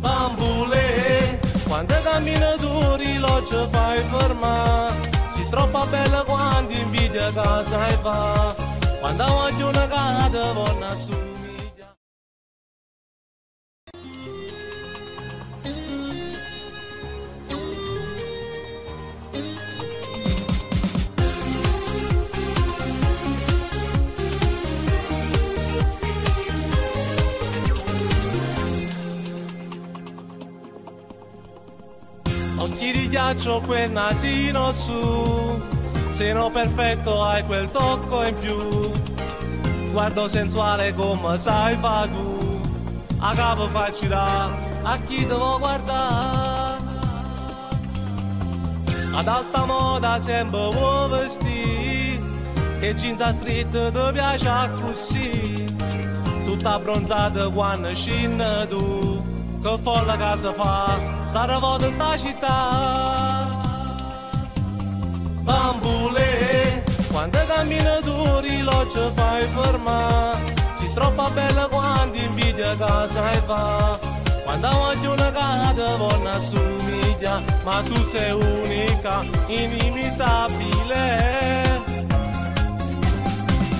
Bambule, quando cammina duri lo ci fai fermare. Si troppo bella quando invidia casa e va. Quando oggi una cade vuole assumiglia. Occhi di ghiaccio, quel nasino su, seno perfetto, hai quel tocco in più, sguardo sensuale come sai fa tu, a capo facilità, a chi devo guardare, ad alta moda sempre vuoi vestire, che jeans a street ti piace così, tutta abbronzata quando scende tu, che folla che si fa, sta volta sta città. Bambule, quando cammina duri lo ci fai fermare, si troppo bella quando invidia casa e va, quando oggi una cade vuole assomiglia, ma tu sei unica, inimitabile.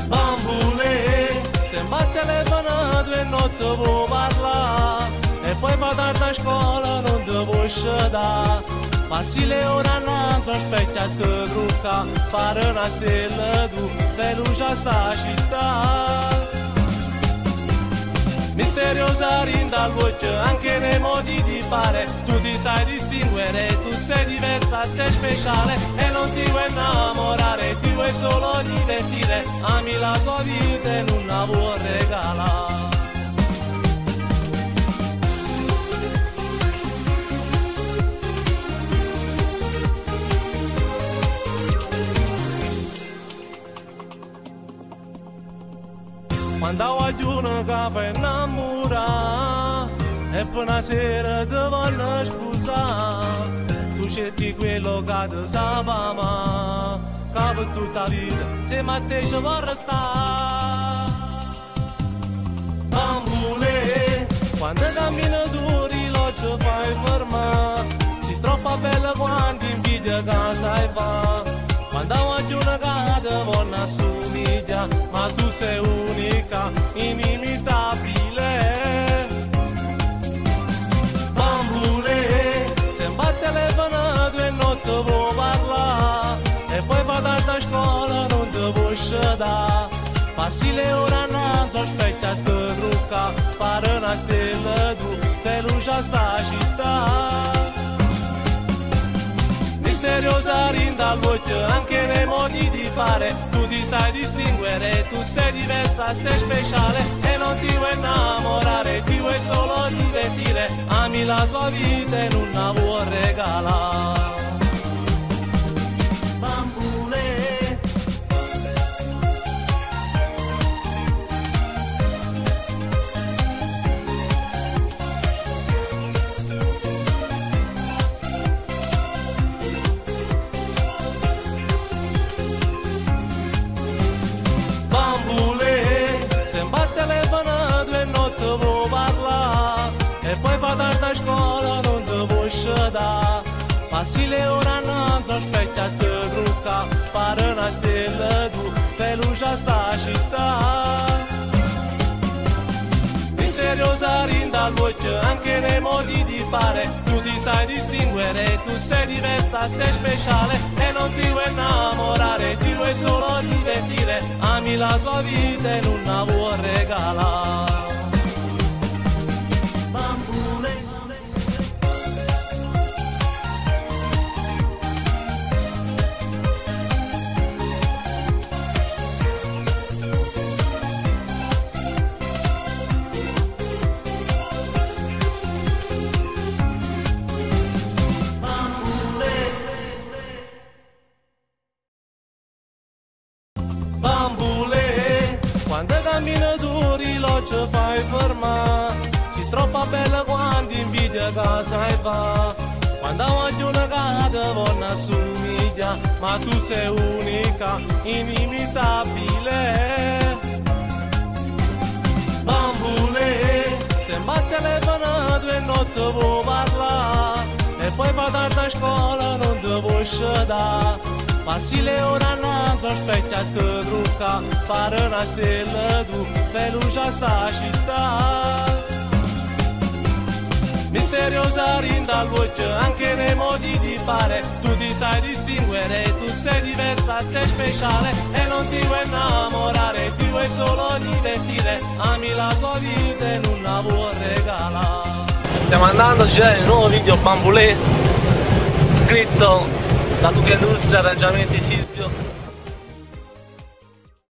Bambule, se batte le telefonato e non ti vuoi parlare, e poi va tardi a scuola, non ti vuoi scedere. Passi le ore annanzi, aspetti a te trucca, fare una stella tu, fai luce a sta città. Misteriosa rinda al voce, anche nei modi di fare, tu ti sai distinguere, tu sei diversa, sei speciale, e non ti vuoi innamorare, ti vuoi solo divertire, ami la tua vita e non la vuoi regalare. Quando oggi una che fa innamorare e poi una sera ti voglio sposare, tu cerchi quello che ti sa ma che per tutta la vita insieme a te ci vuoi restare. Bambule, quando cammina duri lo ci fai fermare, si troppo bella quando invidia casa e va, quando oggi una cade vuole assomiglia, ma tu sei unica, inimitabile. Bambule, se batte le telefonato e non ti vuoi parlare, e poi va tardi a scuola, non ti vuoi scedere. Passi le ore annanzi, aspetti a te trucca, fare una stella tu, fai luce a sta città. Misteriosa rinda al voce, anche nei modi di fare, tu ti sai distinguere, tu sei diversa, sei speciale, e non ti vuoi innamorare, ti vuoi solo divertire, ami la tua vita e non la vuoi regalare. Bambule. Telefonato e non ti vuoi parlare, e poi fa tardi a scuola, non ti vuoi scedere. Passi le ore annanzi, aspetti a te trucca, fare una stella tu, fai luce a sta città. Misteriosa rinda al voce, anche nei modi di fare, tu ti sai distinguere, tu sei diversa, sei speciale, e non ti vuoi innamorare, ti vuoi solo divertire, ami la tua vita e non la vuoi regalare. Bambule. Bambule, quando cammina duri lo ci fai fermare, si troppo bella quando invidia casa e va, quando oggi una cade vuole assomiglia, ma tu sei unica, inimitabile. Bambule, se batte le telefonato due notti vuoi parlare e poi fa tardi a scuola non ti vuoi scedare. Passi le ore annanzi, aspetta che trucca, pare una stella tu, fai luce a sta città. Misteriosa rinda al voce, anche nei modi di fare, tu ti sai distinguere, tu sei diversa, sei speciale e non ti vuoi innamorare, ti vuoi solo divertire, ami la tua vita e non la vuoi regalare. Stiamo andando, c'è il nuovo video Bambulè, scritto da Luca Industria, arrangiamenti Silvio.